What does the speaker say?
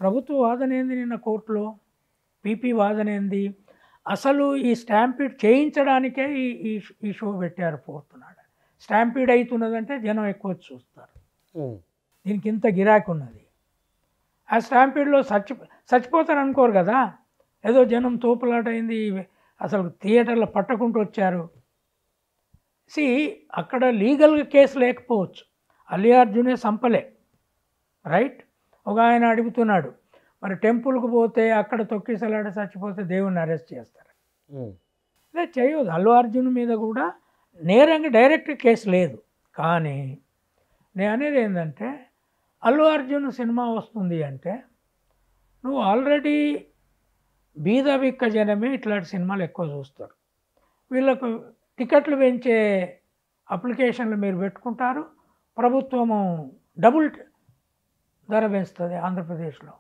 ప్రభుత్వ వాదన ఏంది నిన్న కోర్టులో? పీపీ వాదన ఏంది? అసలు ఈ స్టాంపీడ్ చేయించడానికే ఈ ఈ ఈ షో పెట్టారు 4th నాడు. స్టాంపీడ్ అవుతున్నదంటే జనం ఎక్కువ వచ్చి చూస్తారు. దీనికి ఇంత గిరాకీ ఉన్నది. ఆ స్టాంపీడ్లో చచ్చిపోతారు అనుకోరు కదా. ఏదో జనం తోపులాట అయింది, అసలు థియేటర్లో పట్టకుంటూ వచ్చారు. అక్కడ లీగల్గా కేసు లేకపోవచ్చు, అల్లు అర్జునే సంపలే, రైట్. ఒక ఆయన అడుగుతున్నాడు, మరి టెంపుల్కి పోతే అక్కడ తొక్కిసలాట చచ్చిపోతే దేవుణ్ణి అరెస్ట్ చేస్తారు. అదే చేయదు. అల్లు అర్జున్ మీద కూడా నేరంగా డైరెక్ట్ కేసు లేదు. కానీ నేను అనేది ఏంటంటే, అల్లు అర్జున్ సినిమా వస్తుంది అంటే నువ్వు ఆల్రెడీ బీద బిక్క జనమే ఇట్లాంటి సినిమాలు ఎక్కువ చూస్తారు. వీళ్ళకు టికెట్లు పెంచే అప్లికేషన్లు మీరు పెట్టుకుంటారు, ప్రభుత్వము డబుల్ ధర పెంచుతుంది ఆంధ్రప్రదేశ్లో.